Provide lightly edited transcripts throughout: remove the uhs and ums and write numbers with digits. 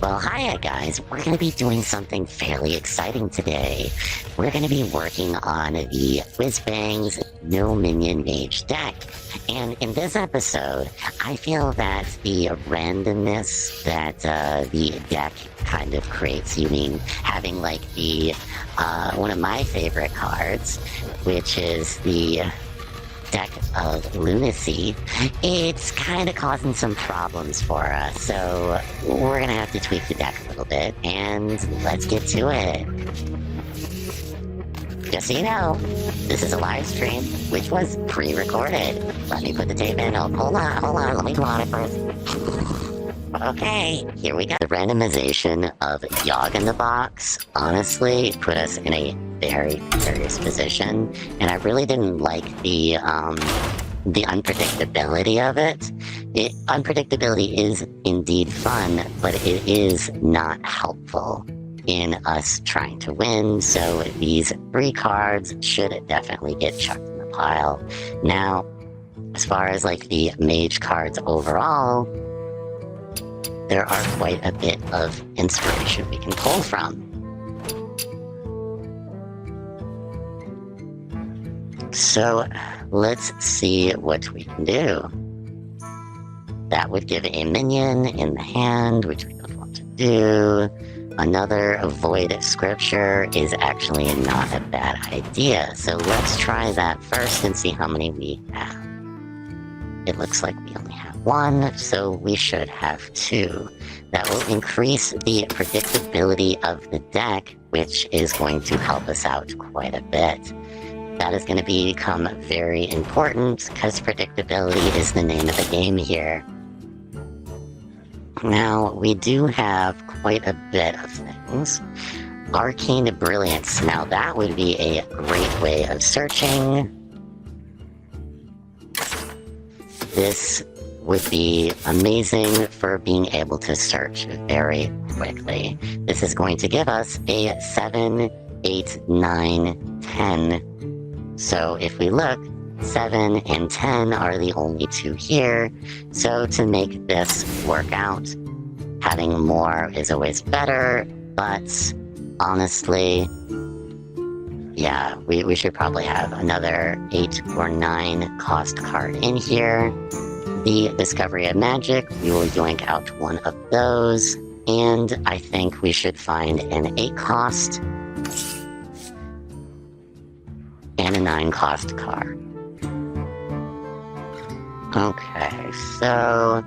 Well, hiya guys, we're going to be doing something fairly exciting today. We're going to be working on the Whizbang's No Minion Mage deck. And in this episode, I feel that the randomness that the deck kind of creates, you mean having like the, one of my favorite cards, which is the deck of lunacy, it's kind of causing some problems for us, so we're gonna have to tweak the deck a little bit, and let's get to it. Just so you know, this is a live stream, which was pre-recorded. Let me put the tape in. Oh, hold on, let me go on it first. Okay, here we go. The randomization of Yogg in the Box honestly put us in a very precarious position, and I really didn't like the unpredictability of it. Unpredictability is indeed fun, but it is not helpful in us trying to win, so these 3 cards should definitely get chucked in the pile. Now, as far as like the mage cards overall, there are quite a bit of inspiration we can pull from. So let's see what we can do. That would give a minion in the hand, which we don't want to do. Another void scripture is actually not a bad idea. So let's try that first and see how many we have. It looks like we only have 1, so we should have 2. That will increase the predictability of the deck, which is going to help us out quite a bit. That is going to become very important, because predictability is the name of the game here. Now, we do have quite a bit of things. Arcane Brilliance. Now, that would be a great way of searching. This would be amazing for being able to search very quickly. This is going to give us a 7, 8, 9, 10. So if we look, 7 and 10 are the only 2 here. So to make this work out, having more is always better, but honestly, yeah, we should probably have another 8 or 9 cost card in here. The Discovery of Magic, we will yoink out one of those, and I think we should find an 8 cost and a 9 cost card. Okay, so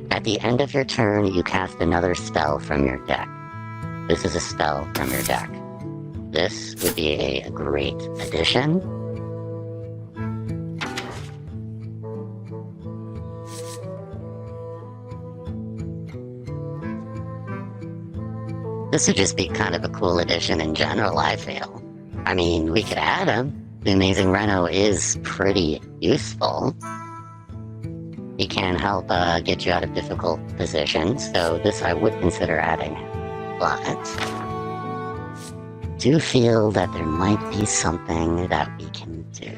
at the end of your turn, you cast another spell from your deck. This is a spell from your deck. This would be a great addition. This would just be kind of a cool addition in general, I feel. I mean, we could add him. The Amazing Reno is pretty useful. He can help get you out of difficult positions, so this I would consider adding. But I do feel that there might be something that we can do.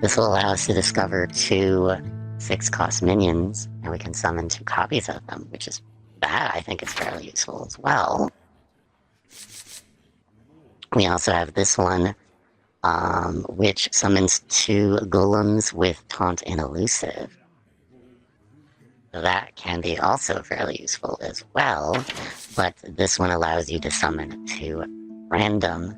This will allow us to discover 2 6-cost minions, and we can summon 2 copies of them, which is that I think is fairly useful as well. We also have this one, which summons 2 golems with taunt and elusive. That can be also fairly useful as well, but this one allows you to summon 2 random.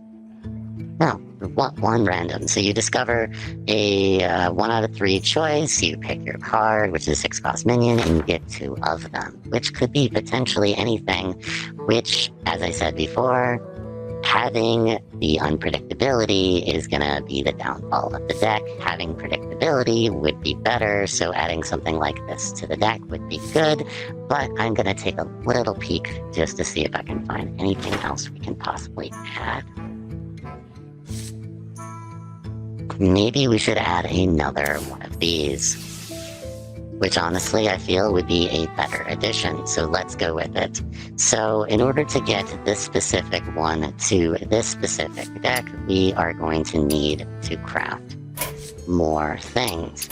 No, 1 random. So you discover a 1 out of 3 choice, you pick your card, which is a 6-cost minion, and you get 2 of them, which could be potentially anything, which, as I said before, having the unpredictability is going to be the downfall of the deck. Having predictability would be better, so adding something like this to the deck would be good, but I'm going to take a little peek just to see if I can find anything else we can possibly add. Maybe we should add another one of these. which honestly I feel would be a better addition, so let's go with it. So in order to get this specific one to this specific deck, we are going to need to craft more things.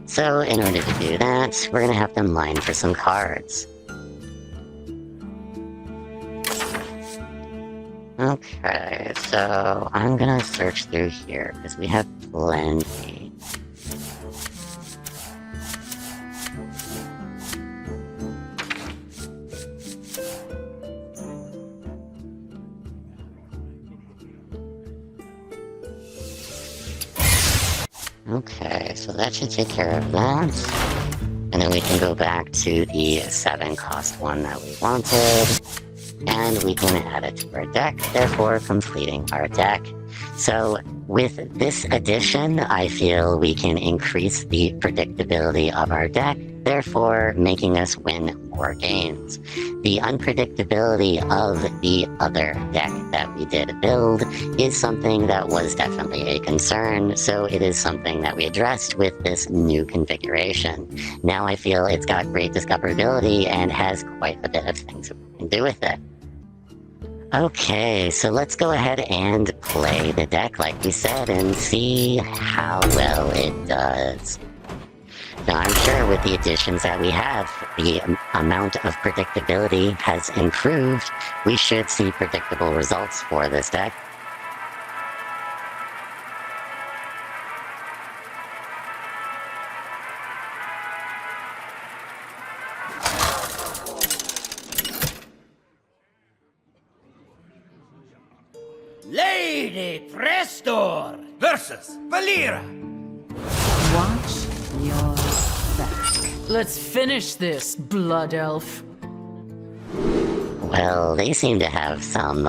So in order to do that, we're going to have to mine for some cards. Okay, so I'm gonna search through here, because we have plenty. Okay, so that should take care of that. And then we can go back to the 7 cost one that we wanted. And we can add it to our deck, therefore completing our deck. So with this addition, I feel we can increase the predictability of our deck, therefore making us win more games. The unpredictability of the other deck that we did build is something that was definitely a concern, so it is something that we addressed with this new configuration. Now I feel it's got great discoverability and has quite a bit of things we can do with it. Okay, so let's go ahead and play the deck like we said and see how well it does. Now I'm sure with the additions that we have, the amount of predictability has improved. We should see predictable results for this deck. Lady Prestor versus Valera. Watch your back. Let's finish this, Blood Elf. Well, they seem to have some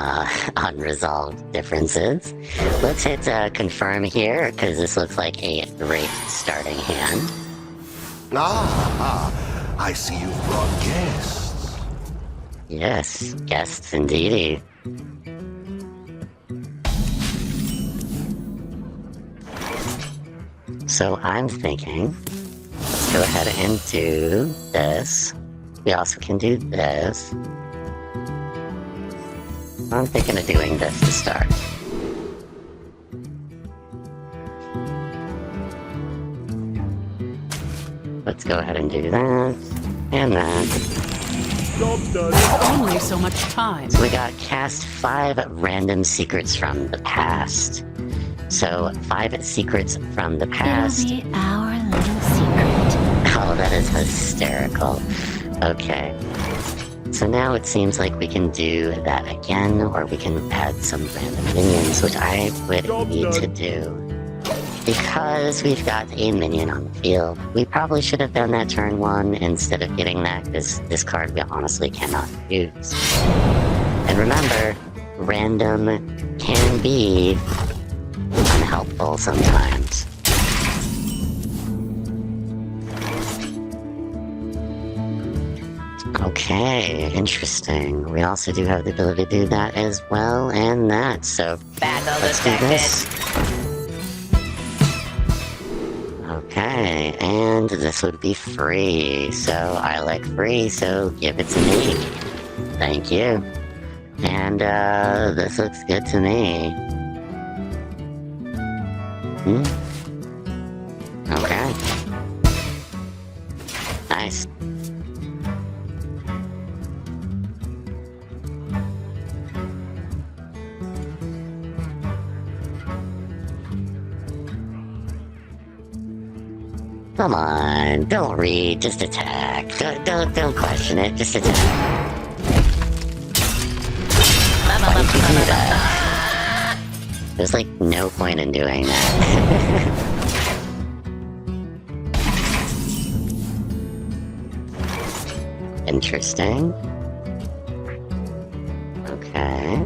unresolved differences. Let's hit confirm here, because this looks like a great starting hand. I see you've brought guests. Yes, guests indeedy. So I'm thinking, let's go ahead and do this. We also can do this. I'm thinking of doing this to start. Let's go ahead and do that, and that. There's only so much time. So we got cast 5 random secrets from the past. So 5 secrets from the past. It'll be our little secret. Oh, that is hysterical. Okay. So now it seems like we can do that again, or we can add some random minions, which I would need to do. Because we've got a minion on the field, we probably should have done that turn 1 instead of getting that, because this card we honestly cannot use. And remember, random can be unhelpful sometimes. Okay, interesting. We also do have the ability to do that as well, and that, so let's do this. Okay, and this would be free, so I like free, so give it to me. Thank you. And, this looks good to me. Okay. Nice. Come on, don't read, just attack. Don't question it, just attack. Why did you do that? There's like no point in doing that. Interesting. Okay.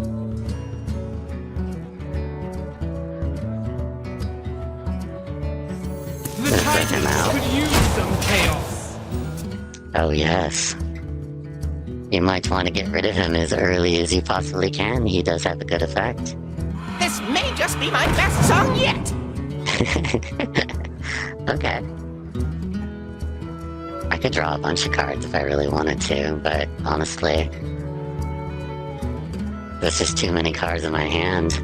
Him out. Could use some chaos. Oh yes. You might want to get rid of him as early as you possibly can. He does have a good effect. This may just be my best song yet. Okay. could draw a bunch of cards if I really wanted to, but honestly, there's just too many cards in my hand.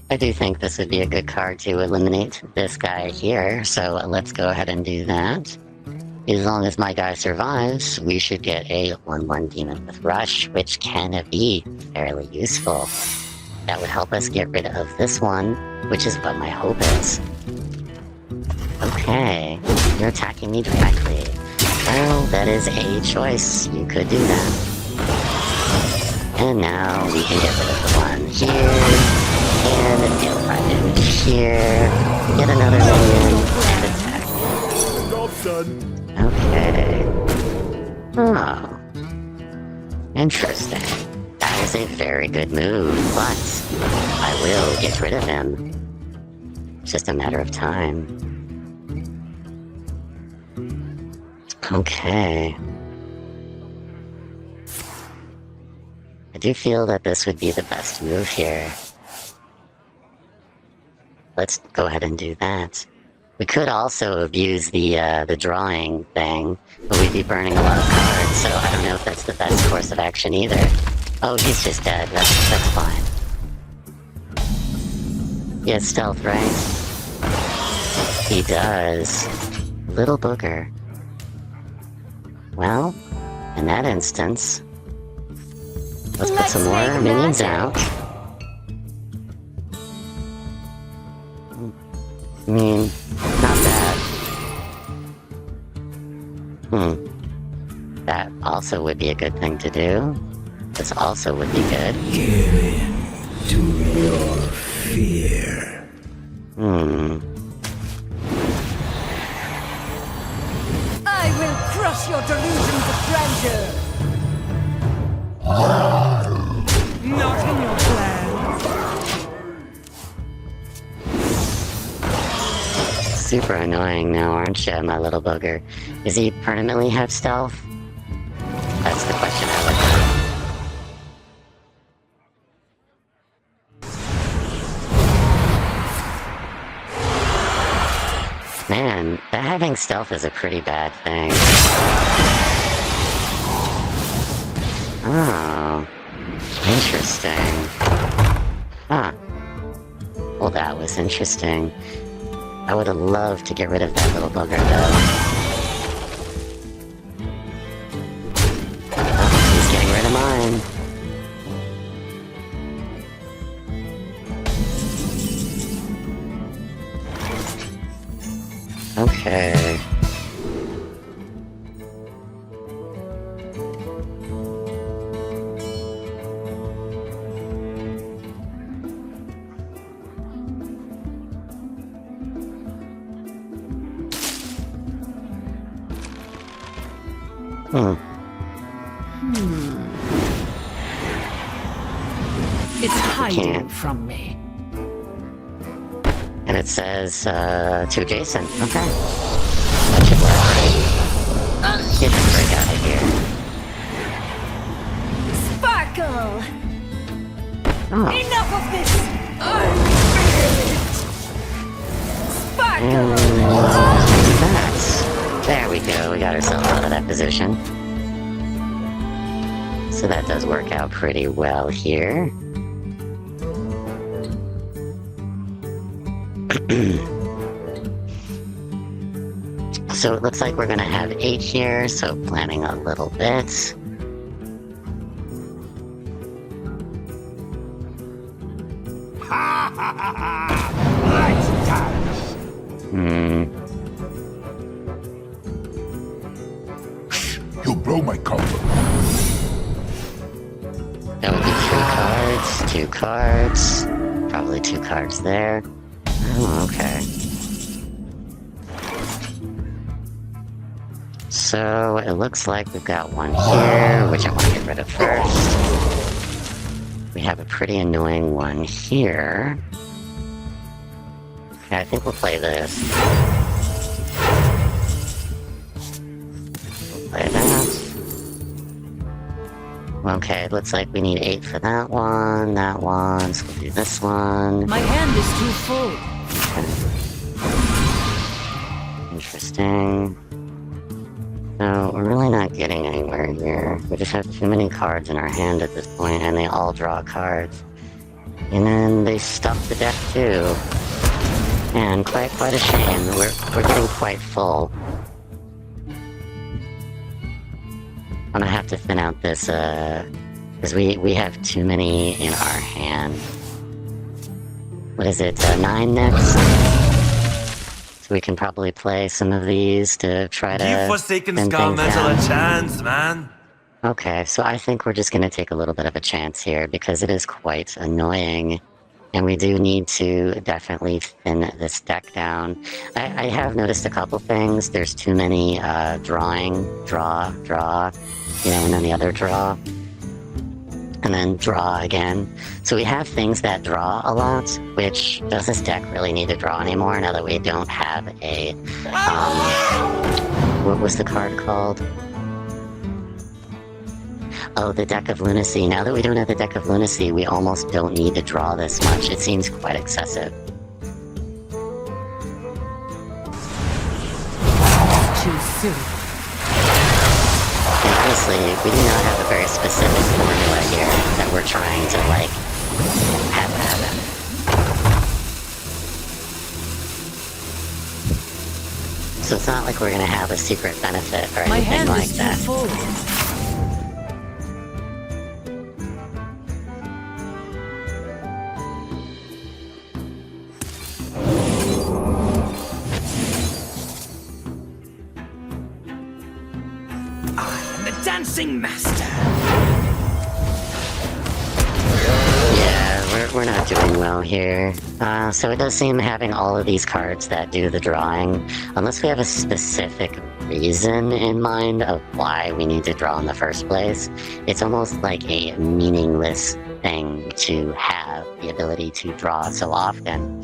I do think this would be a good card to eliminate this guy here, so let's go ahead and do that. As long as my guy survives, we should get a 1/1 Demon with Rush, which can be fairly useful. That would help us get rid of this one, which is what my hope is. Okay, you're attacking me directly. Well, that is a choice. You could do that. And now we can get rid of the one here, and deal 5 damage here, get another minion, and attack. Job done. Okay. Oh. Interesting. That was a very good move, but I will get rid of him. It's just a matter of time. Okay. I do feel that this would be the best move here. Let's go ahead and do that. We could also abuse the drawing thing, but we'd be burning a lot of cards, so I don't know if that's the best course of action either. Oh, he's just dead. That's fine. He has stealth, right? He does. Little booger. Well, in that instance, let's put some more minions out. I mean, not bad. That also would be a good thing to do. This also would be good. Give in to your fear. I will crush your delusions of grandeur. Not in your plans. Super annoying now, aren't you, my little booger? Does he permanently have stealth? That's the question I would have. Man, having stealth is a pretty bad thing. Oh, interesting. Huh. Well, that was interesting. I would have loved to get rid of that little bugger, though. Oh, he's getting rid of mine. Okay. It's hiding from me. And it says, to Jason. Okay. That should work. Get the frick out of here. Sparkle! Oh. Enough of this! Sparkle! That's... There we go. We got ourselves out of that position. So that does work out pretty well here. So it looks like we're gonna have 8 here, so planning a little bit. Let's dance. You'll blow my cover. That would be 3 cards, 2 cards, probably 2 cards there. Oh, okay. So it looks like we've got one here, which I want to get rid of first. We have a pretty annoying one here. Okay, I think we'll play this. We'll play that. Okay, it looks like we need 8 for that one, so we'll do this one. My hand is too full. Interesting. So, we're really not getting anywhere here. We just have too many cards in our hand at this point, and they all draw cards. And then they stuff the deck too. And quite a shame. We're getting quite full. I'm gonna have to thin out this, because we have too many in our hand. What is it, 9 next? So we can probably play some of these to try to Give Forsaken thin Scar things Metal down. a chance, man. Okay, so I think we're just gonna take a little bit of a chance here, because it is quite annoying. And we do need to definitely thin this deck down. I have noticed a couple things. There's too many draw, you know, and then the other draw. And then draw again. So we have things that draw a lot, which does this deck really need to draw anymore now that we don't have a, what was the card called? Oh, the Deck of Lunacy. Now that we don't have the Deck of Lunacy, we almost don't need to draw this much. It seems quite excessive. Too soon. And honestly, we do not have a very specific formula here that we're trying to, like, have happen. So it's not like we're gonna have a secret benefit or My anything hand like is that. too full. Dancing master. Yeah, we're not doing well here. So it does seem having all of these cards that do the drawing, unless we have a specific reason in mind of why we need to draw in the first place, it's almost like a meaningless thing to have the ability to draw so often.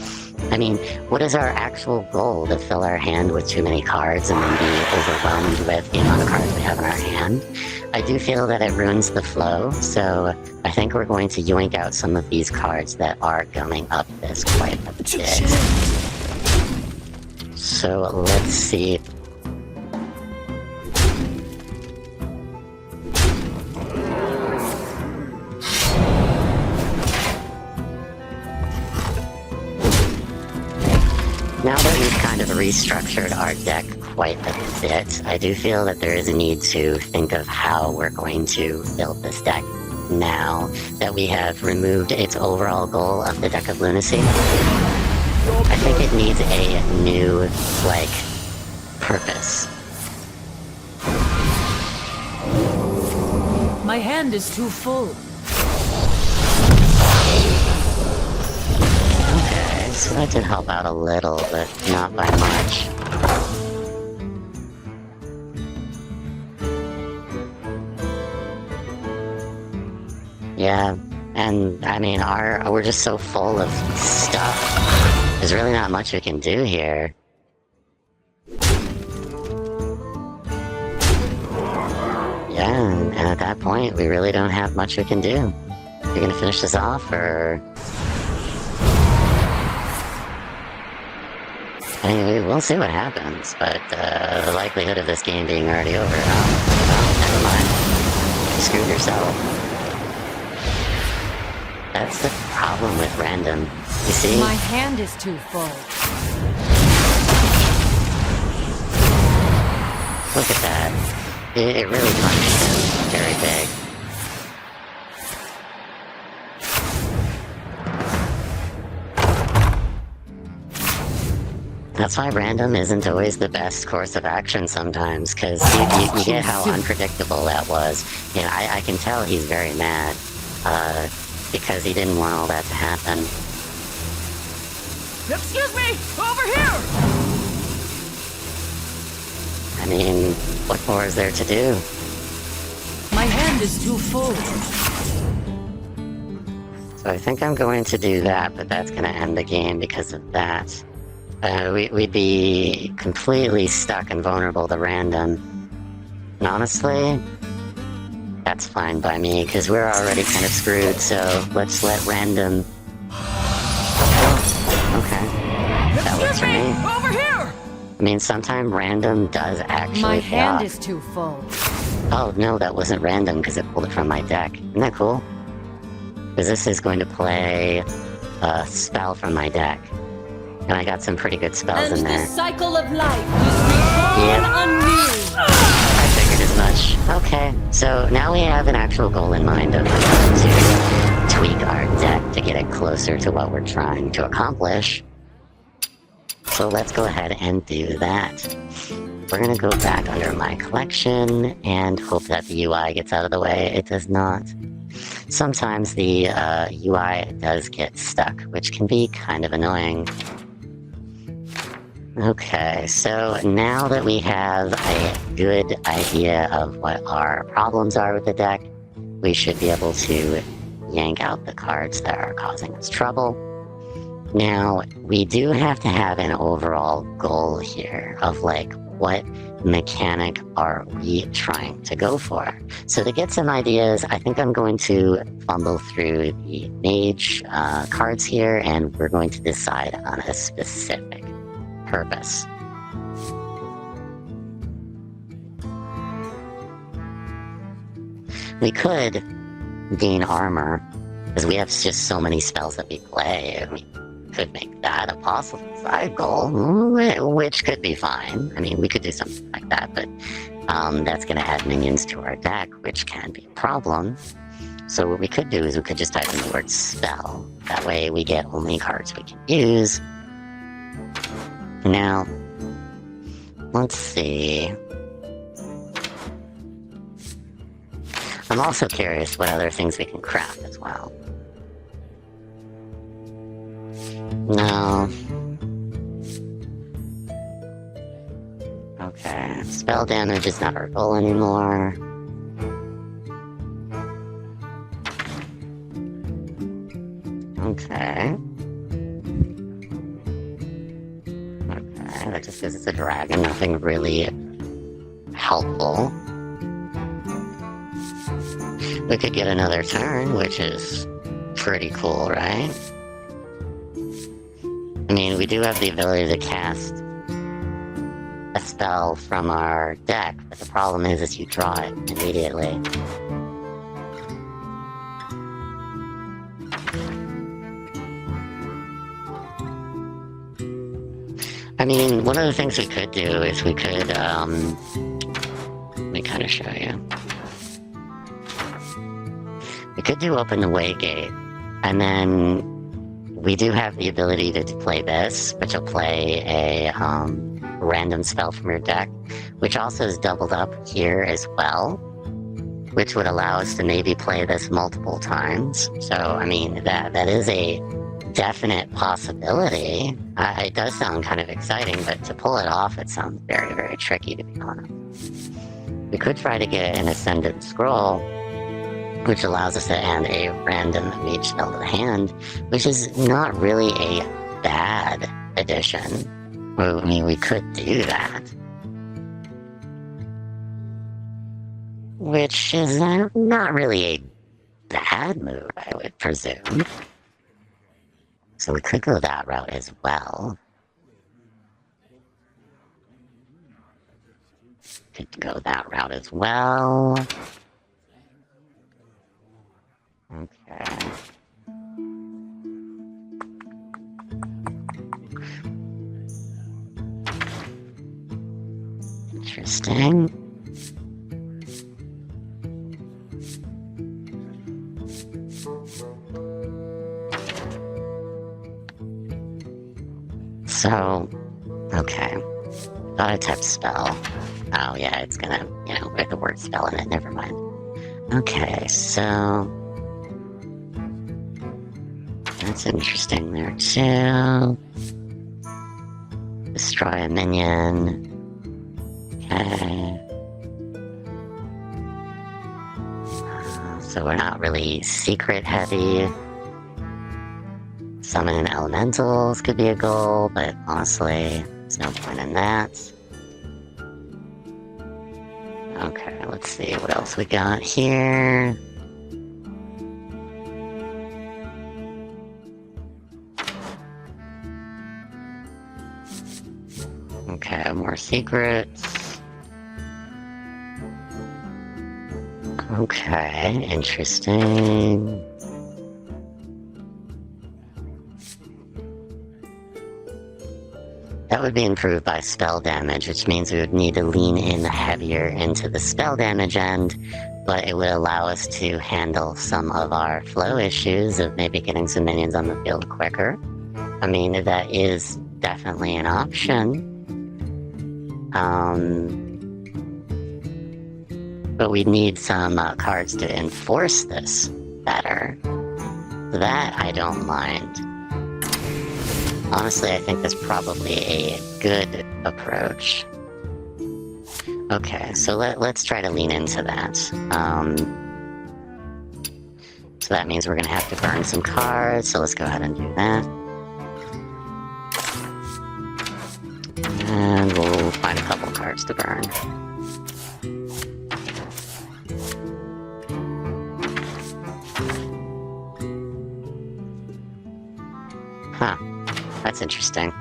I mean, what is our actual goal? To fill our hand with too many cards and then be overwhelmed with the amount of cards we have in our hand? I do feel that it ruins the flow, so I think we're going to yoink out some of these cards that are gumming up this quite a bit. So let's see. Now that we've kind of restructured our deck quite a bit, I do feel that there is a need to think of how we're going to build this deck now that we have removed its overall goal of the Deck of Lunacy. I think it needs a new, like, purpose. My hand is too full. Okay, so that did help out a little, but not by much. Yeah, and I mean, we're just so full of stuff. There's really not much we can do here. Yeah, and at that point, we really don't have much we can do. You're gonna finish this off, or... I mean, we'll see what happens, but the likelihood of this game being already over, never mind. You screwed yourself. That's the problem with random. You see? My hand is too full. Look at that. It really punished him very big. That's why random isn't always the best course of action sometimes, because you get how unpredictable that was. You know, I can tell he's very mad, because he didn't want all that to happen. Excuse me! Over here! I mean, what more is there to do? My hand is too full. So I think I'm going to do that, but that's going to end the game because of that. We'd be completely stuck and vulnerable to random. And honestly, that's fine by me, because we're already kind of screwed, so let's let random... Oh, okay. that works Excuse for me! me. Over here! I mean, sometimes random does actually My pay hand off. is too full. Oh, no, that wasn't random because it pulled it from my deck. Isn't that cool? Because this is going to play a spell from my deck. And I got some pretty good spells in there. cycle of life is reborn Yep. anew. I figured as much. Okay, so now we have an actual goal in mind of to tweak our deck to get it closer to what we're trying to accomplish. So let's go ahead and do that. We're gonna go back under my collection and hope that the UI gets out of the way. It does not. Sometimes the UI does get stuck, which can be kind of annoying. Okay, so now that we have a good idea of what our problems are with the deck, we should be able to yank out the cards that are causing us trouble. Now, we do have to have an overall goal here of like, what mechanic are we trying to go for? So to get some ideas, I think I'm going to fumble through the mage cards here, and we're going to decide on a specific purpose. We could gain armor, because we have just so many spells that we play, and we could make that a possible side goal, which could be fine. I mean, we could do something like that, but that's going to add minions to our deck, which can be a problem. So what we could do is we could just type in the word spell. That way we get only cards we can use. Now, let's see. I'm also curious what other things we can craft as well. No. Okay, spell damage is not our goal anymore. Okay. Okay, that just because it's a dragon, nothing really helpful. We could get another turn, which is pretty cool, right? I mean, we do have the ability to cast a spell from our deck, but the problem is you draw it immediately. I mean, one of the things we could do is we could, let me kind of show you. We could do Open the Way Gate, and then we do have the ability to play this, which will play a random spell from your deck, which also is doubled up here as well, which would allow us to maybe play this multiple times. So, I mean, that is a definite possibility. It does sound kind of exciting, but to pull it off, it sounds very, very tricky, to be honest. We could try to get an Ascendant Scroll, which allows us to add a random mage spell to the hand, which is not really a bad addition. I mean, we could do that. Which is not really a bad move, I would presume. So we could go that route as well. Could go that route as well. Okay. Interesting. So, okay. Thought I typed spell. Oh yeah, it's gonna, with the word spell in it, never mind. Okay, so that's interesting there too. Destroy a minion. Okay. So we're not really secret heavy. Summoning elementals could be a goal, but honestly, there's no point in that. Okay, let's see what else we got here. more secrets. Okay, interesting. That would be improved by spell damage, which means we would need to lean in heavier into the spell damage end, but it would allow us to handle some of our flow issues of maybe getting some minions on the field quicker. I mean, that is definitely an option. But we need some cards to enforce this better. That I don't mind. Honestly, I think that's probably a good approach. Okay, so let's try to lean into that. So that means we're going to have to burn some cards, so let's go ahead and do that. And we'll find a couple cards to burn. Huh. That's interesting.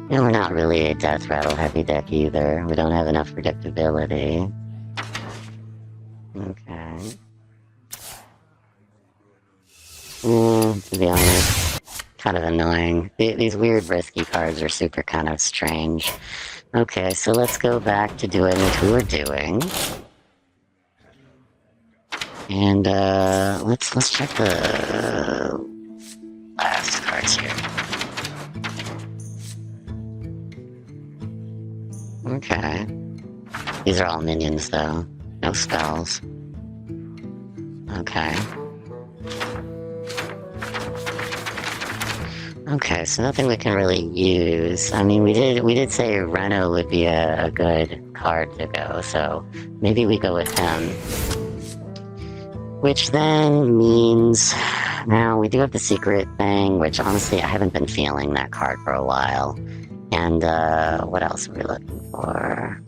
And we're not really a death rattle heavy deck either. We don't have enough predictability. Okay. To be honest, kind of annoying. These weird risky cards are super kind of strange. Okay, so let's go back to doing what we were doing. And let's check the last cards here. Okay. These are all minions, though. No spells. Okay. Okay, so nothing we can really use. I mean, we did say Reno would be a good card to go, so maybe we go with him. Which then means... Now, we do have the secret thing, which honestly I haven't been feeling that card for a while. And, what else are we looking for?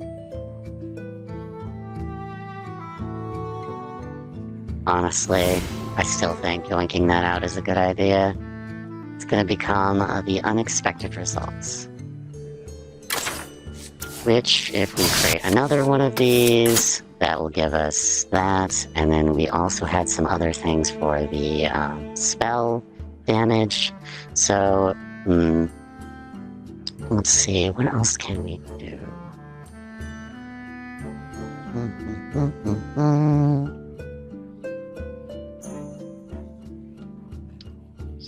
Honestly, I still think yoinking that out is a good idea. It's gonna become the unexpected results. Which, if we create another one of these, that will give us that. And then we also had some other things for the spell damage. So, let's see, what else can we do?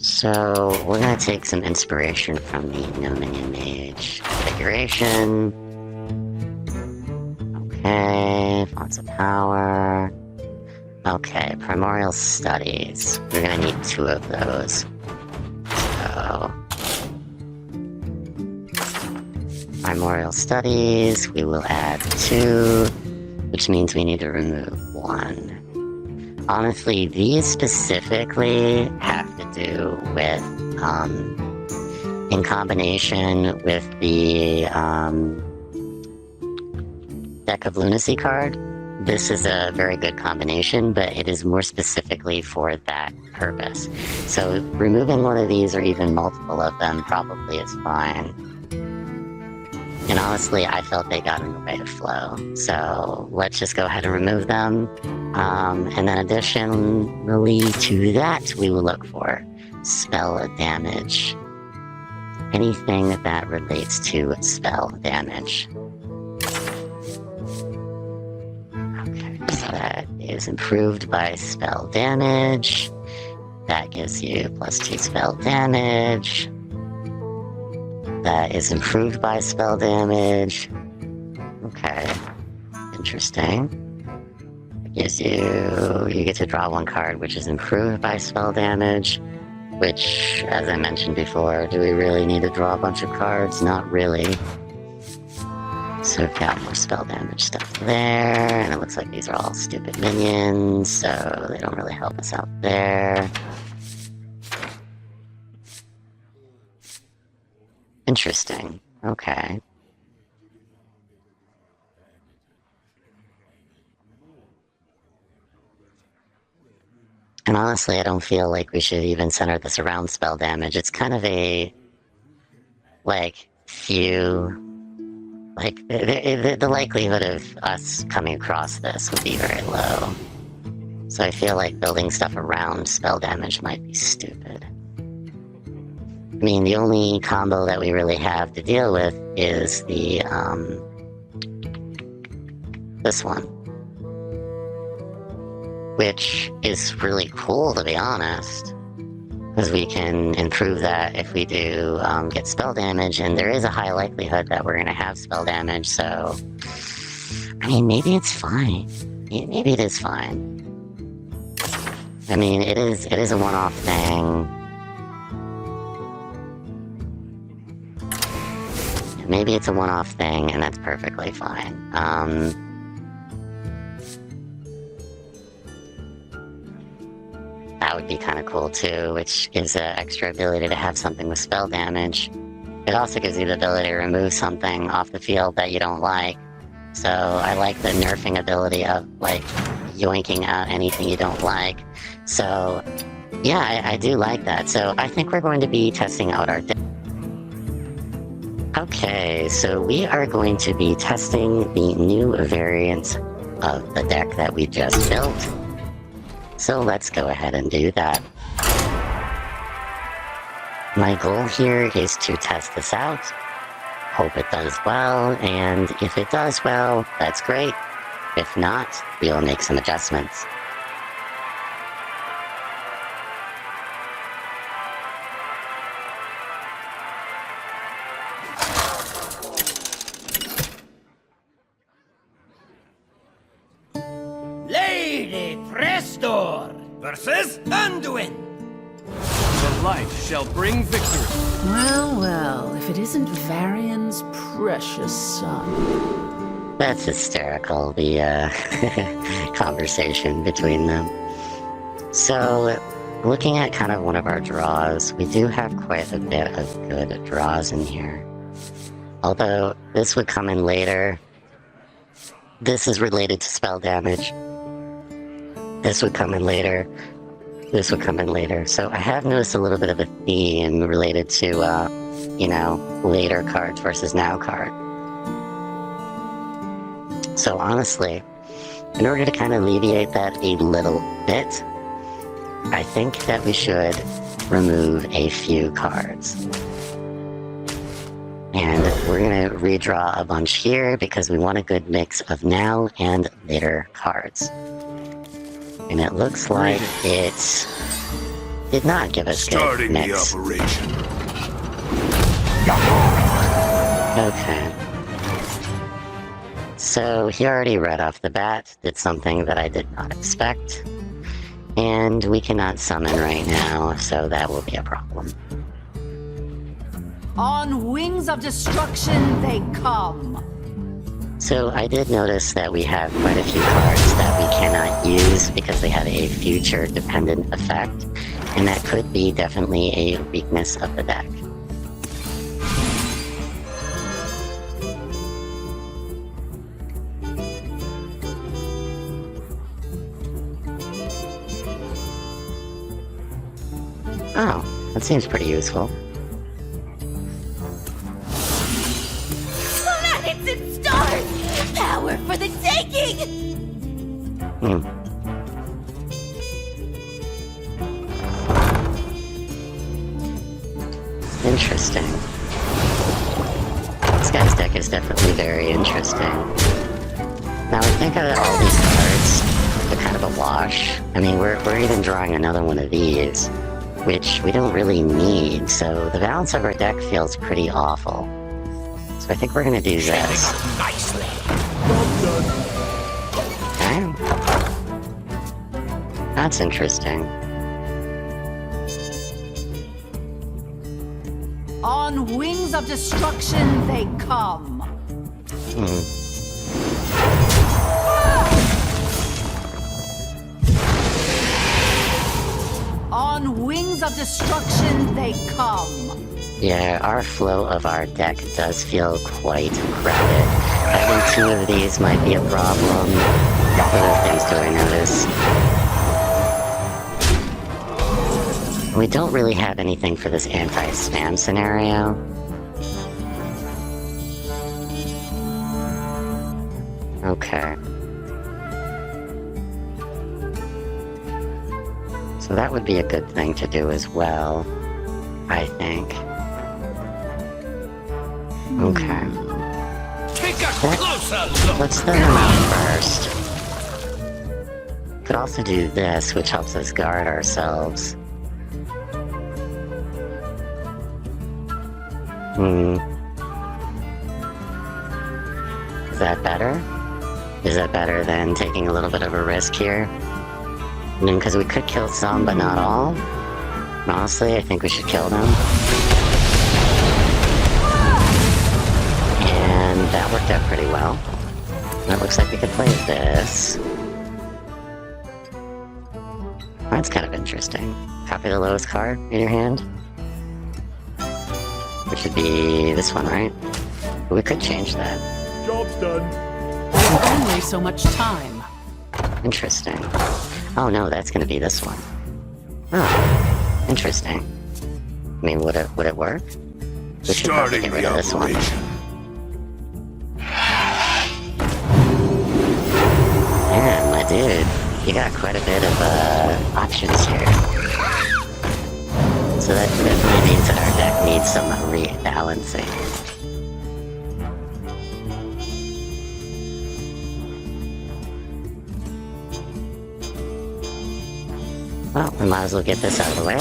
So, we're going to take some inspiration from the No Minion Mage configuration. Okay, Fonts of Power. Okay, Primordial Studies. We're going to need 2 of those. So... Primordial Studies, we will add 2, which means we need to remove 1. Honestly, these specifically have to do with, in combination with the Deck of Lunacy card. This is a very good combination, but it is more specifically for that purpose. So removing one of these or even multiple of them probably is fine. And honestly, I felt they got in the way of flow. So let's just go ahead and remove them. And then additionally to that, we will look for spell damage. Anything that relates to spell damage. Okay, so that is improved by spell damage. That gives you +2 spell damage. That is improved by spell damage. Okay. Interesting. It gives you... You get to draw 1 card, which is improved by spell damage. Which, as I mentioned before, do we really need to draw a bunch of cards? Not really. So we've got more spell damage stuff there, and it looks like these are all stupid minions, so they don't really help us out there. Interesting. Okay. And honestly, I don't feel like we should even center this around spell damage. It's kind of a, like, few... Like, the likelihood of us coming across this would be very low. So I feel like building stuff around spell damage might be stupid. I mean, the only combo that we really have to deal with is the, this one. Which is really cool, to be honest. Because we can improve that if we do get spell damage, and there is a high likelihood that we're going to have spell damage, so... I mean, maybe it's fine. Maybe it is fine. I mean, it is a one-off thing. Maybe it's a one-off thing, and that's perfectly fine. That would be kind of cool too, which gives an extra ability to have something with spell damage. It also gives you the ability to remove something off the field that you don't like. So I like the nerfing ability of, like, yoinking out anything you don't like. So yeah, I do like that. So I think we're going to be testing out our deck. Okay, so we are going to be testing the new variant of the deck that we just built. So let's go ahead and do that. My goal here is to test this out, hope it does well, and if it does well, that's great. If not, we'll make some adjustments. Lady Prestor versus Anduin. The light shall bring victory. Well, well, if it isn't Varian's precious son. That's hysterical, the conversation between them. So, looking at kind of one of our draws, we do have quite a bit of good draws in here. Although, this would come in later. This is related to spell damage. This would come in later. This would come in later. So I have noticed a little bit of a theme related to, you know, later cards versus now card. So honestly, in order to kind of alleviate that a little bit, I think that we should remove a few cards. And we're going to redraw a bunch here because we want a good mix of now and later cards. And it looks like it did not give us good mix. Starting the operation. Okay. So he already right off the bat did something that I did not expect. And we cannot summon right now, so that will be a problem. On wings of destruction they come. So I did notice that we have quite a few cards that we cannot use because they have a future dependent effect, and that could be definitely a weakness of the deck. Oh, that seems pretty useful. Planets and stars! Power for the taking! Interesting. This guy's deck is definitely very interesting. Now I think out of all these cards, they're kind of a wash. I mean, we're even drawing another one of these, which we don't really need, so the balance of our deck feels pretty awful. So I think we're gonna do this. Nicely. Okay. That's interesting. On wings of destruction they come. On wings of destruction they come. Yeah, our flow of our deck does feel quite crowded. Having 2 of these might be a problem. What other things do I notice? We don't really have anything for this anti-spam scenario. Okay. So that would be a good thing to do as well, I think. Okay. Take a closer look. Let's thin them out first. Could also do this, which helps us guard ourselves. Is that better? Is that better than taking a little bit of a risk here? I mean, because we could kill some, but not all. Honestly, I think we should kill them. And that worked out pretty well. It looks like we could play this. That's kind of interesting. Copy the lowest card in your hand. Which would be this one, right? But we could change that. Job's done. There's only so much time. Interesting. Oh no, that's gonna be this one. Oh, interesting. I mean, would it work? We should probably get rid of this one. Man, my dude, you got quite a bit of options here. So that definitely means that our deck needs some rebalancing. Well, we might as well get this out of the way.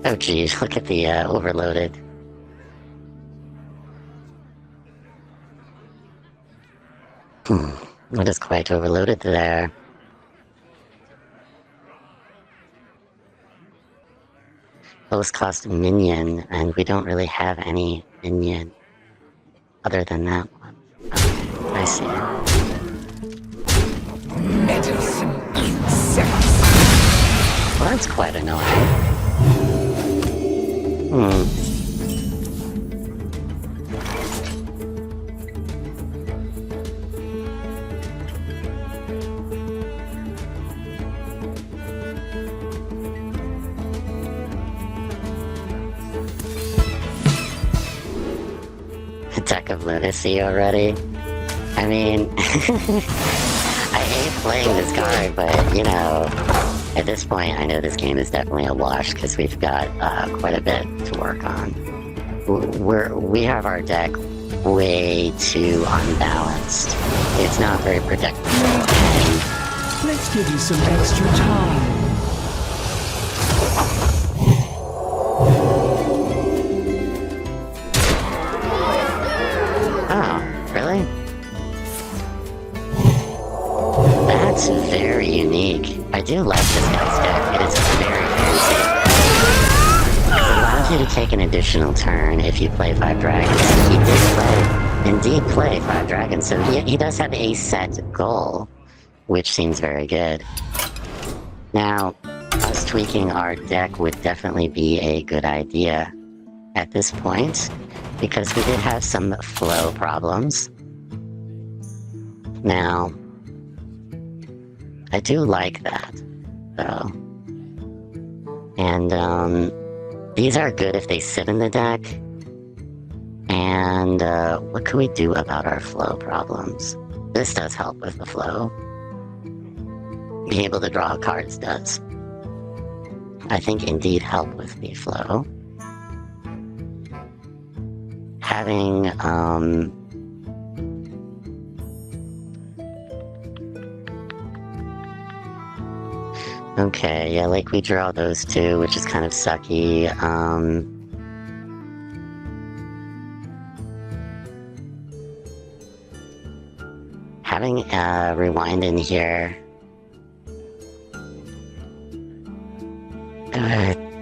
Oh geez, look at the overloaded. It is quite overloaded there. Lowest cost minion, and we don't really have any minion other than that one. Okay, I see. Meddlesome insects. Well, that's quite annoying. A deck of lunacy already? I mean, I hate playing this card, but, you know, at this point, I know this game is definitely a wash, because we've got quite a bit to work on. We have our deck way too unbalanced. It's not very predictable. Let's give you some extra time. Oh, really? That's very unique. I do like this guy's deck. It is very fancy. It allows you to take an additional turn if you play 5 dragons. He did indeed play 5 dragons, so he does have a set goal, which seems very good. Now, us tweaking our deck would definitely be a good idea at this point, because we did have some flow problems. Now, I do like that, though. And, these are good if they sit in the deck. And, what can we do about our flow problems? This does help with the flow. Being able to draw cards does, I think, indeed help with the flow. Having, okay, yeah, like we draw those two, which is kind of sucky. Having rewind in here,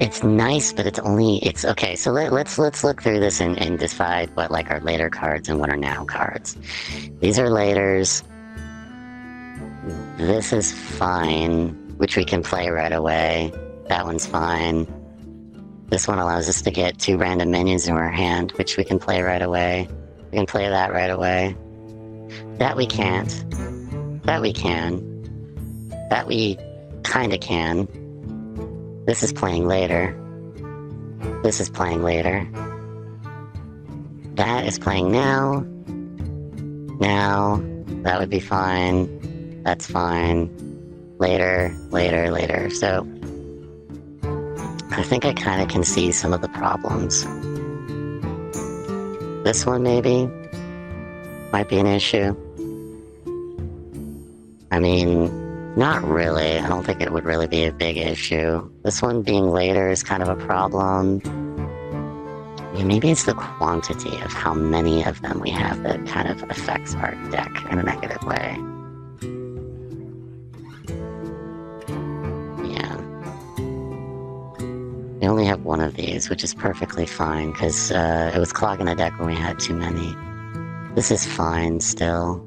it's nice, but it's okay. So let's look through this and decide what like are later cards and what are now cards. These are laters. This is fine, which we can play right away. That one's fine. This one allows us to get 2 random minions in our hand, which we can play right away. We can play that right away. That we can't. That we can. That we kinda can. This is playing later. This is playing later. That is playing now. Now. That would be fine. That's fine. Later, later, later. So, I think I kind of can see some of the problems. This one, maybe, might be an issue. I mean, not really. I don't think it would really be a big issue. This one being later is kind of a problem. I mean, maybe it's the quantity of how many of them we have that kind of affects our deck in a negative way. We only have one of these, which is perfectly fine, because it was clogging the deck when we had too many. This is fine, still.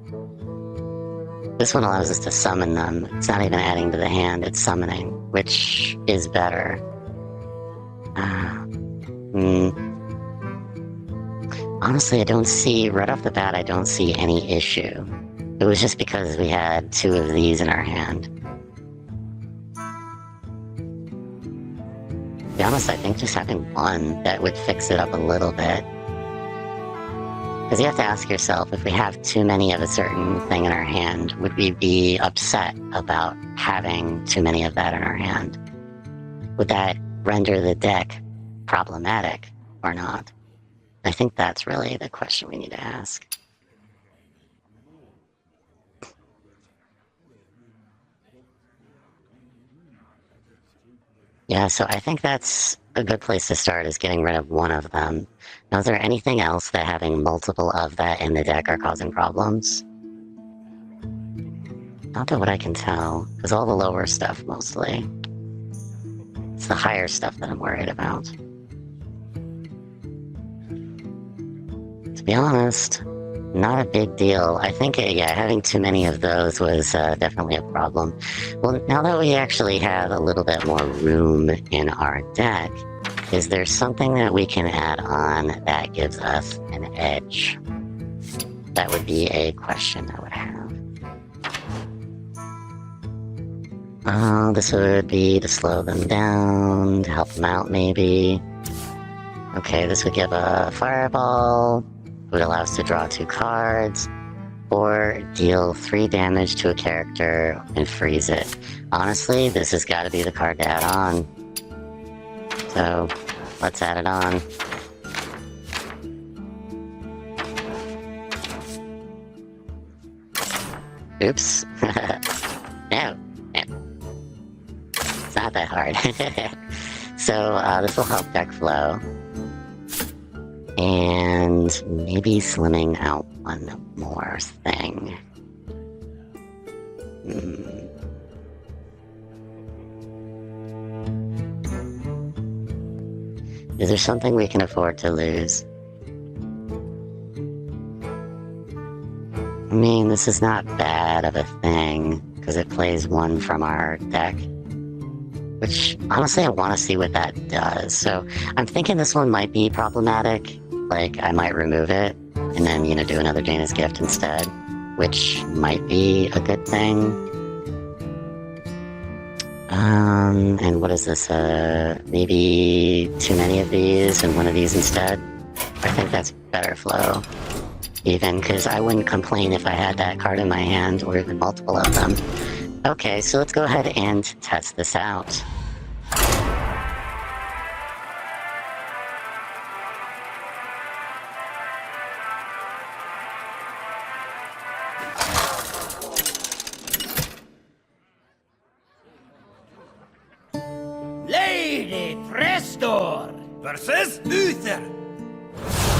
This one allows us to summon them. It's not even adding to the hand, it's summoning, which is better. Honestly, I don't see, right off the bat, I don't see any issue. It was just because we had 2 of these in our hand. To be honest, I think just having 1, that would fix it up a little bit. Because you have to ask yourself, if we have too many of a certain thing in our hand, would we be upset about having too many of that in our hand? Would that render the deck problematic or not? I think that's really the question we need to ask. Yeah, so I think that's a good place to start, is getting rid of one of them. Now, is there anything else that having multiple of that in the deck are causing problems? Not that what I can tell, because all the lower stuff mostly. It's the higher stuff that I'm worried about. To be honest, not a big deal. I think, yeah, having too many of those was definitely a problem. Well, now that we actually have a little bit more room in our deck, is there something that we can add on that gives us an edge? That would be a question I would have. This would be to slow them down, to help them out maybe. Okay, this would give a fireball. It would allow us to draw 2 cards, or deal 3 damage to a character and freeze it. Honestly, this has got to be the card to add on. So, let's add it on. Oops. No. It's not that hard. So, this will help deck flow. And maybe slimming out one more thing. Is there something we can afford to lose? I mean, this is not bad of a thing, because it plays 1 from our deck. Which, honestly, I want to see what that does. So, I'm thinking this one might be problematic. Like, I might remove it, and then, you know, do another Jaina's Gift instead. Which might be a good thing. And what is this? Maybe too many of these and one of these instead? I think that's better flow. Even, because I wouldn't complain if I had that card in my hand, or even multiple of them. Okay, so let's go ahead and test this out. Lady Prestor versus Uther.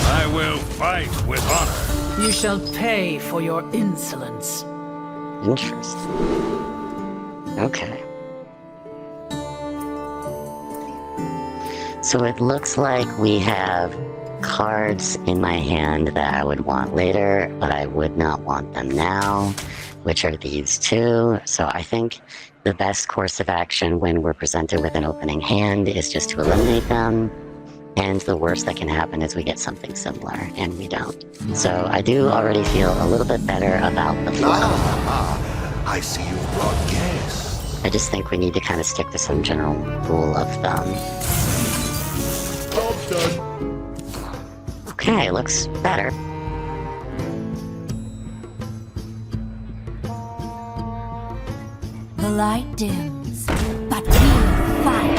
I will fight with honor. You shall pay for your insolence. Interesting. Okay. So it looks like we have cards in my hand that I would want later, but I would not want them now, which are these two. So I think the best course of action when we're presented with an opening hand is just to eliminate them. And the worst that can happen is we get something similar, and we don't. So I do already feel a little bit better about the flow. I see you brought guests. I just think we need to kind of stick to some general rule of thumb. Job's done. Okay, looks better. The light dims, but we fight.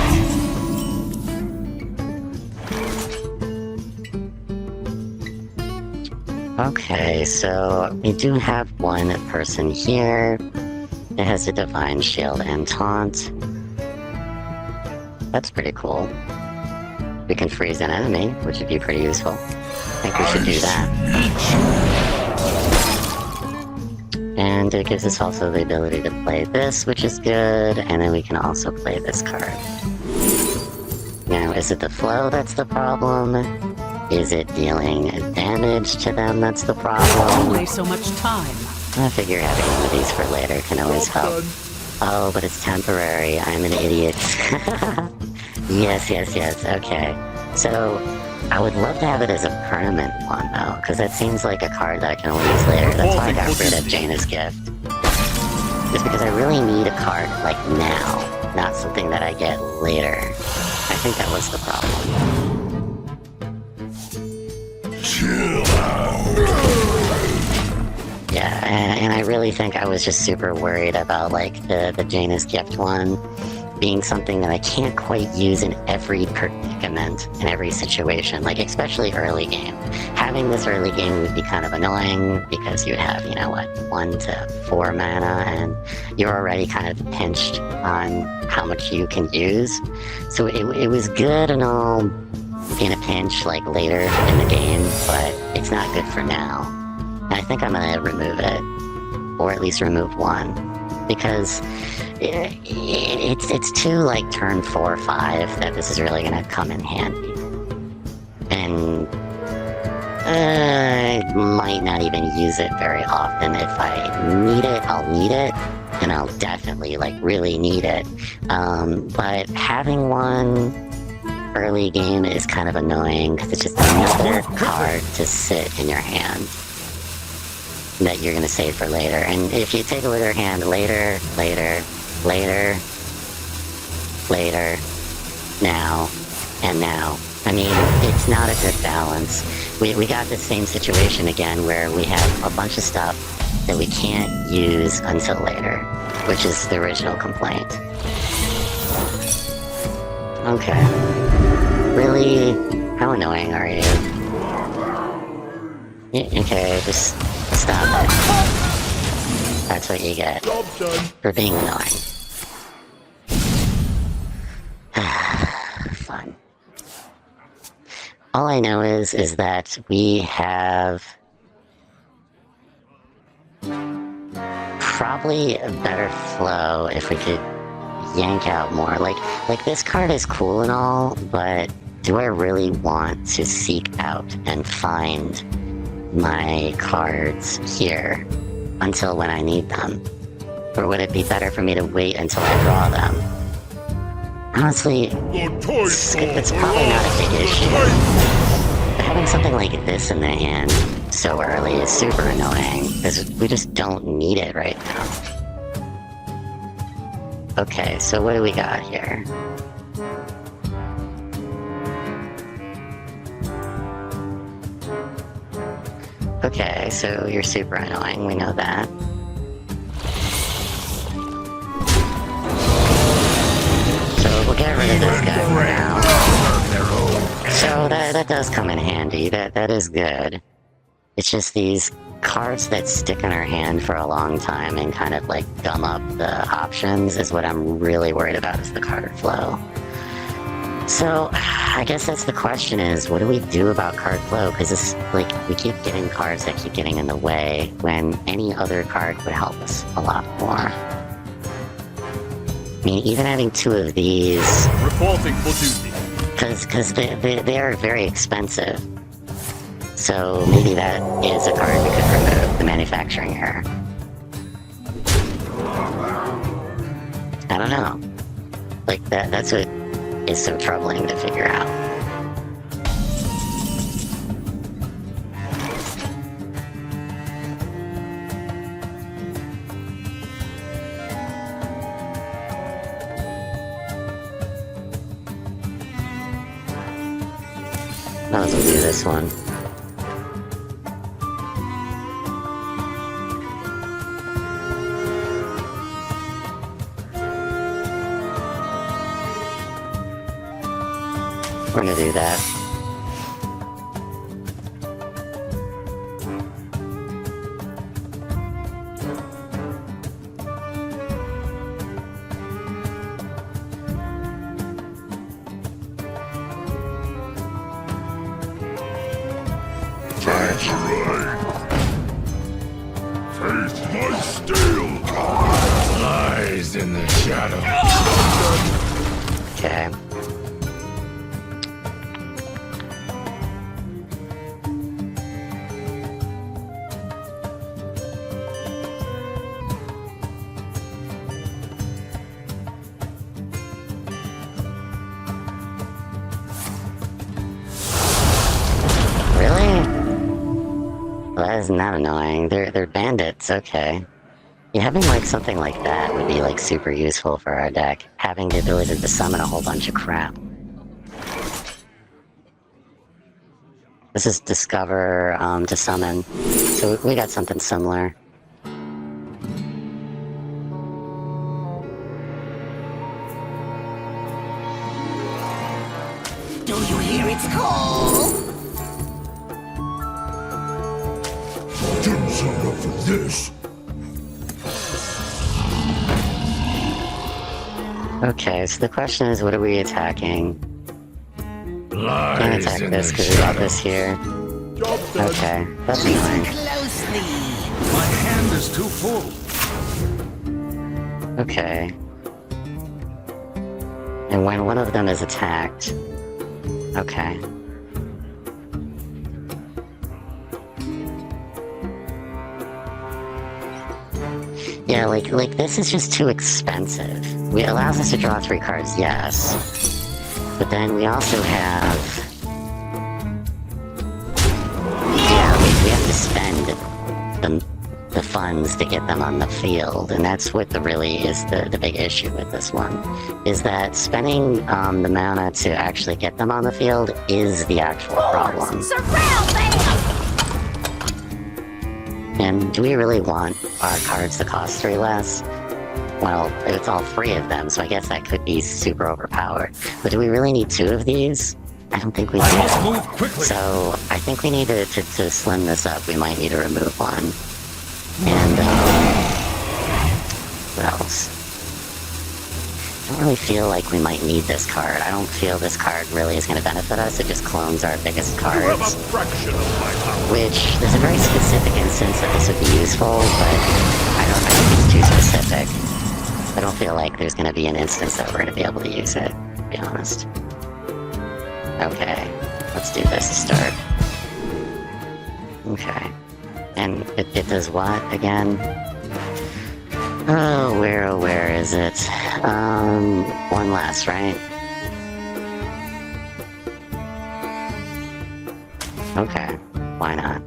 Okay, so we do have one person here that has a Divine Shield and Taunt. That's pretty cool. We can freeze an enemy, which would be pretty useful. I think we should do that. And it gives us also the ability to play this, which is good, and then we can also play this card. Now, is it the flow that's the problem? Is it dealing damage to them that's the problem? Only so much time. I figure having one of these for later can always help. Oh, but it's temporary. I'm an idiot. Yes, okay. So, I would love to have it as a permanent one, though, because that seems like a card that I can only use later. That's why I got rid of Jaina's Gift. Just because I really need a card, like, now, not something that I get later. I think that was the problem. Yeah, and I really think I was just super worried about, like, the Jaina's Gift one being something that I can't quite use in every predicament, in every situation, like, especially early game. Having this early game would be kind of annoying, because you'd have, 1 to 4 mana, and you're already kind of pinched on how much you can use. So it was good and all in a pinch, like, later in the game, but it's not good for now. And I think I'm gonna remove it, or at least remove one, because it's too, like, turn 4 or 5 that this is really gonna come in handy. And I might not even use it very often. If I need it, I'll need it, and I'll definitely, like, really need it. But having one early game is kind of annoying, because it's just another card to sit in your hand that you're gonna save for later. And if you take a look at your hand, later, now, and now. I mean, it's not a good balance. We got the same situation again, where we have a bunch of stuff that we can't use until later, which is the original complaint. Okay. Really? How annoying are you? Okay, just stop it. That's what you get for being annoying. Fun. All I know is that we have probably a better flow if we could yank out more. Like this card is cool and all, but do I really want to seek out and find my cards here until when I need them? Or would it be better for me to wait until I draw them? Honestly, it's probably not a big issue. But having something like this in the hand so early is super annoying, because we just don't need it right now. Okay, so what do we got here? Okay, so you're super annoying, we know that. So we'll get rid of this guy for now. So that does come in handy, that is good. It's just these cards that stick in our hand for a long time and kind of like gum up the options is what I'm really worried about, is the card flow. So, I guess that's the question, is what do we do about card flow? Because it's like, we keep getting cards that keep getting in the way when any other card would help us a lot more. I mean, even having 2 of these reporting for duty Because they are very expensive. So maybe that is a card we could remove, the manufacturing error. I don't know. Like, that's what is so troubling to figure out. Might as well do this one. We're gonna do that. That's right. Face my steel. Lies in the shadow. Okay. That is not annoying. They're bandits, okay. Yeah, having like something like that would be like super useful for our deck. Having the ability to summon a whole bunch of crap. This is discover to summon. So we got something similar. Do you hear its call? Didn't sign up for this. Okay, so the question is, what are we attacking? Lies Can't attack in this the because we got shadow. this here. Okay, that's annoying. Closely. My hand is too full. Okay. And when one of them is attacked... Okay. Yeah, like this is just too expensive. It allows us to draw 3 cards, yes. But then we also have... Yeah, we have to spend the funds to get them on the field, and that's what really is the big issue with this one, is that spending the mana to actually get them on the field is the actual problem. Surround them! And do we really want our cards to cost 3 less? Well, it's all 3 of them, so I guess that could be super overpowered. But do we really need 2 of these? I don't think we do. Let's move quickly. So, I think we need to slim this up. We might need to remove one. And, what else? I don't really feel like we might need this card. I don't feel this card really is going to benefit us. It just clones our biggest cards. You have a fraction of my power. Which, there's a very specific instance that this would be useful, but I think it's too specific. I don't feel like there's going to be an instance that we're going to be able to use it, to be honest. Okay, let's do this to start. Okay. And it does what, again? Oh, where is it? One less, right? Okay, why not?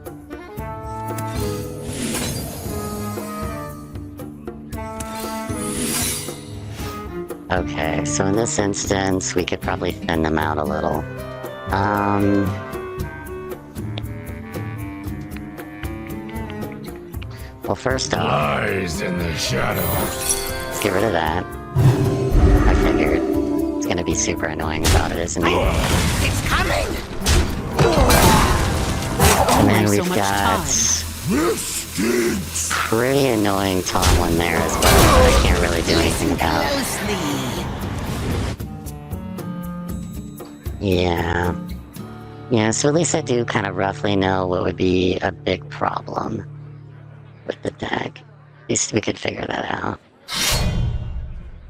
Okay, so in this instance, we could probably thin them out a little. Well, first off... Lies in the shadow. Let's get rid of that. I figured. It's gonna be super annoying about it, isn't it? It's coming! And then Only so we've much got... This stinks. Pretty annoying Tomlin there as well, that I can't really do anything about. Closely. Yeah. Yeah, so at least I do kind of roughly know what would be a big problem with the deck. At least we could figure that out.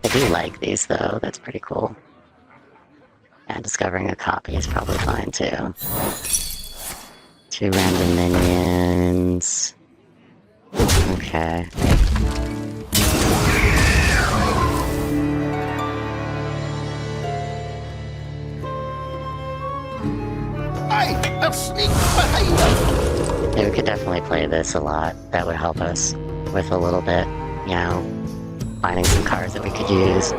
I do like these though, that's pretty cool. And discovering a copy is probably fine too. 2 random minions. Okay. I'll sneak behind you. Yeah, we could definitely play this a lot. That would help us with a little bit, you know, finding some cards that we could use.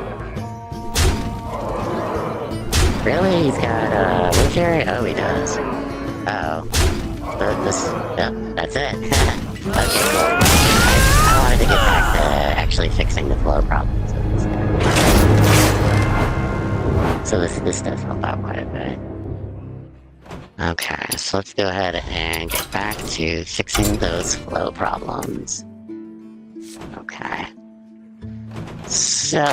Really? He's got, Witchery? Oh, he does. Oh. Yeah, that's it. Okay, cool. I wanted to get back to actually fixing the flow problems with this guy. So this does help out quite a bit. Okay, so let's go ahead and get back to fixing those flow problems. Okay. So...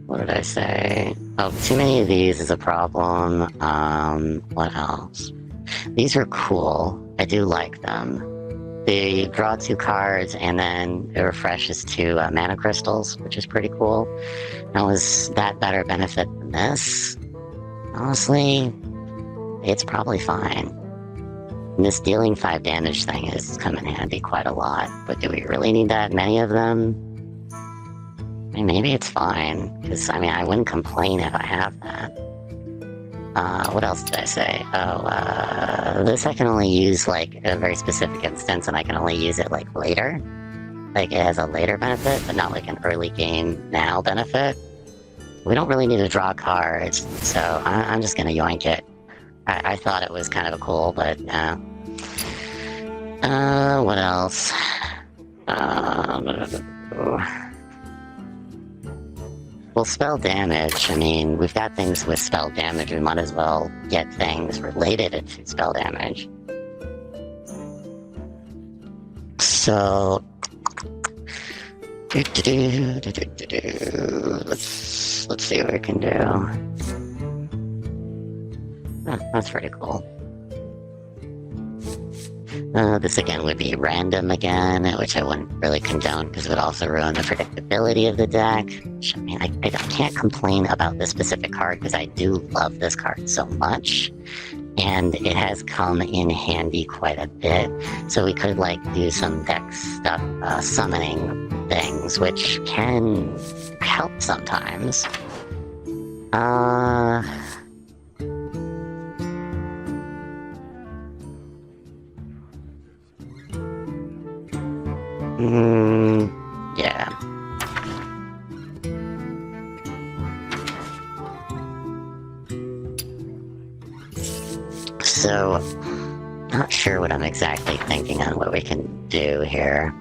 what did I say? Oh, too many of these is a problem. What else? These are cool. I do like them. They draw 2 cards and then it refreshes 2 mana crystals, which is pretty cool. Now, is that better benefit than this? Honestly, it's probably fine. And this dealing 5 damage thing has come in handy quite a lot, but do we really need that many of them? I mean, maybe it's fine, because, I mean, I wouldn't complain if I have that. What else did I say? Oh, this I can only use, like, a very specific instance, and I can only use it, like, later. Like, it has a later benefit, but not, like, an early game now benefit. We don't really need to draw cards, so I'm just gonna yoink it. I thought it was kind of cool, but, what else? Well, spell damage, I mean, we've got things with spell damage, we might as well get things related to spell damage. So... Let's see what we can do. Oh, that's pretty cool. This again would be random again, which I wouldn't really condone because it would also ruin the predictability of the deck. Which, I mean, I can't complain about this specific card because I do love this card so much. And it has come in handy quite a bit. So we could, like, do some deck stuff, summoning things, which can help sometimes. Yeah. So, not sure what I'm exactly thinking on what we can do here.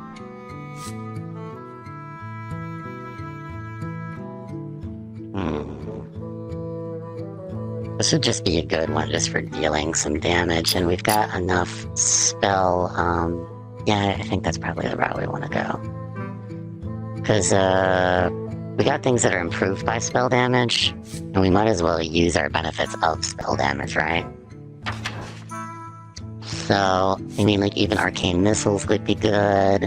This would just be a good one just for dealing some damage, and we've got enough spell, yeah, I think that's probably the route we want to go. Because, we got things that are improved by spell damage, and we might as well use our benefits of spell damage, right? So, I mean, like, even arcane missiles would be good.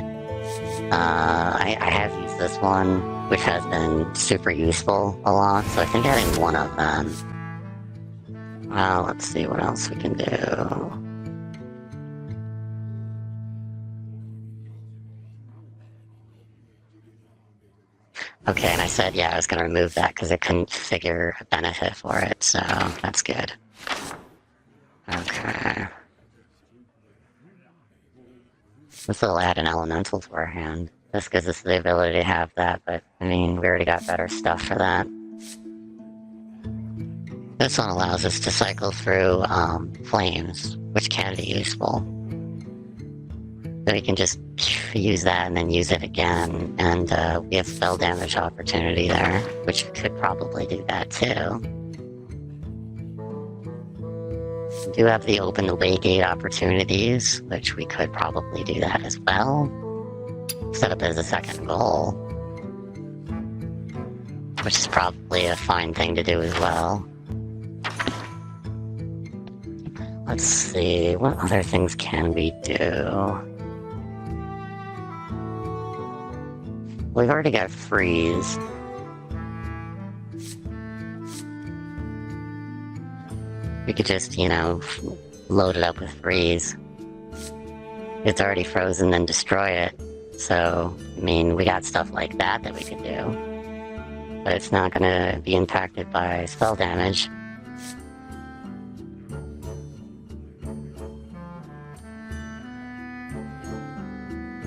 I have used this one, which has been super useful a lot, so I think adding one of them. Let's see what else we can do. Okay, and I said, yeah, I was going to remove that because I couldn't figure a benefit for it, so that's good. Okay. This will add an elemental to our hand. This gives us the ability to have that, but, I mean, we already got better stuff for that. This one allows us to cycle through, flames, which can be useful. So we can just use that and then use it again, and we have spell damage opportunity there, which could probably do that too. We do have the open the waygate opportunities, which we could probably do that as well. Set up as a second goal, which is probably a fine thing to do as well. Let's see, what other things can we do? We've already got freeze. We could just, you know, load it up with freeze. It's already frozen, then destroy it. So, I mean, we got stuff like that we could do. But it's not gonna be impacted by spell damage.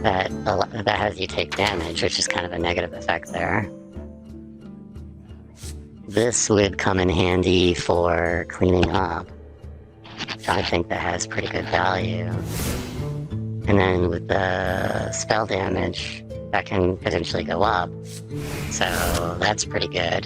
That has you take damage, which is kind of a negative effect there. This would come in handy for cleaning up. So I think that has pretty good value. And then with the spell damage, that can potentially go up. So that's pretty good.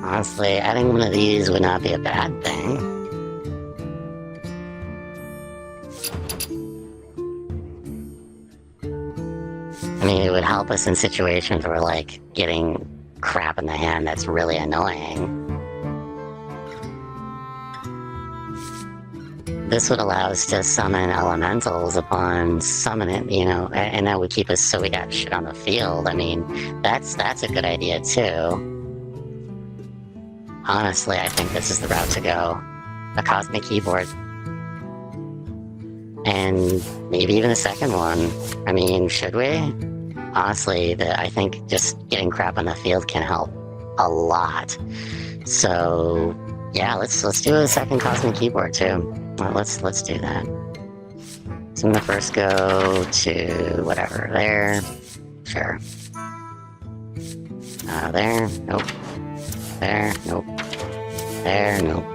Honestly, adding one of these would not be a bad thing. I mean, it would help us in situations where, like, getting crap in the hand that's really annoying. This would allow us to summon elementals upon summoning, you know, and that would keep us so we got shit on the field. I mean, that's a good idea, too. Honestly, I think this is the route to go. A cosmic keyboard. And maybe even a second one. I mean, should we? Honestly, I think just getting crap on the field can help a lot. So, yeah, let's do a second cosmic keyboard too. Let's do that. So I'm gonna first go to whatever there. Sure. There. Nope. There. Nope. There. Nope.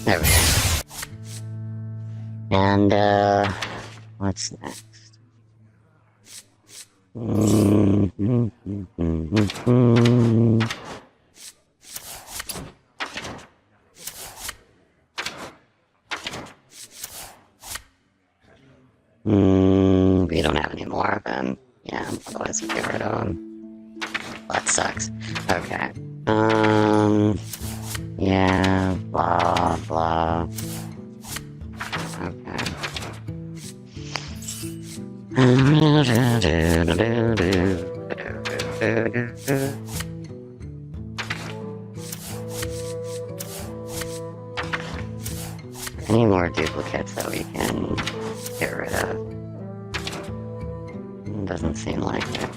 There we go. And, what's next? We don't have any more of them. Yeah, otherwise we'll get rid of them. That sucks. Okay. Yeah, blah, blah. Okay. Any more duplicates that we can get rid of? Doesn't seem like it.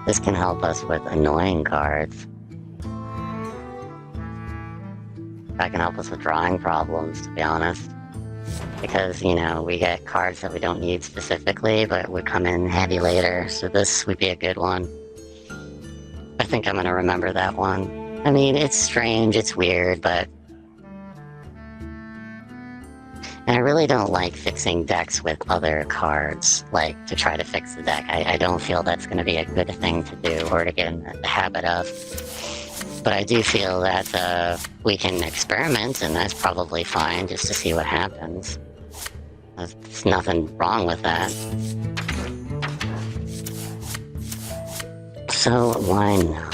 This can help us with annoying cards. That can help us with drawing problems, to be honest. Because, you know, we get cards that we don't need specifically, but would come in handy later, so this would be a good one. I think I'm gonna remember that one. I mean, it's strange, it's weird, but... And I really don't like fixing decks with other cards, like, to try to fix the deck. I don't feel that's going to be a good thing to do, or to get in the habit of. But I do feel that we can experiment, and that's probably fine, just to see what happens. There's nothing wrong with that. So, why not?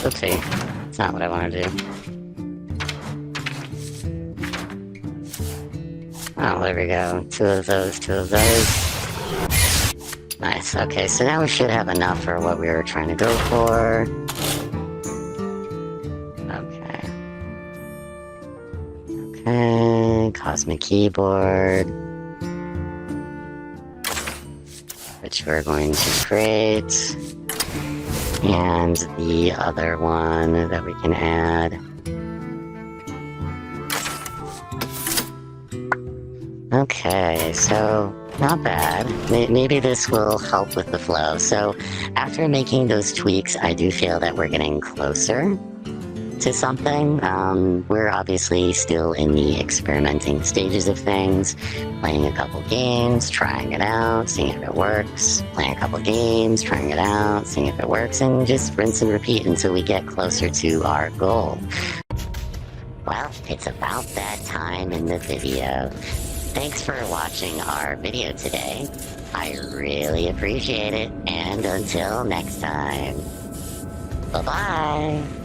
Oopsie. That's not what I want to do. Oh, there we go. Two of those. Nice. Okay, so now we should have enough for what we were trying to go for. Okay. Okay, cosmic keyboard. Which we're going to create. And the other one that we can add. Okay, so not bad. Maybe this will help with the flow. So after making those tweaks, I do feel that we're getting closer. to something. We're obviously still in the experimenting stages of things, playing a couple games, trying it out, seeing if it works, playing a couple games, trying it out, seeing if it works, and just rinse and repeat until we get closer to our goal. Well, it's about that time in the video. Thanks for watching our video today. I really appreciate it, and until next time, bye-bye!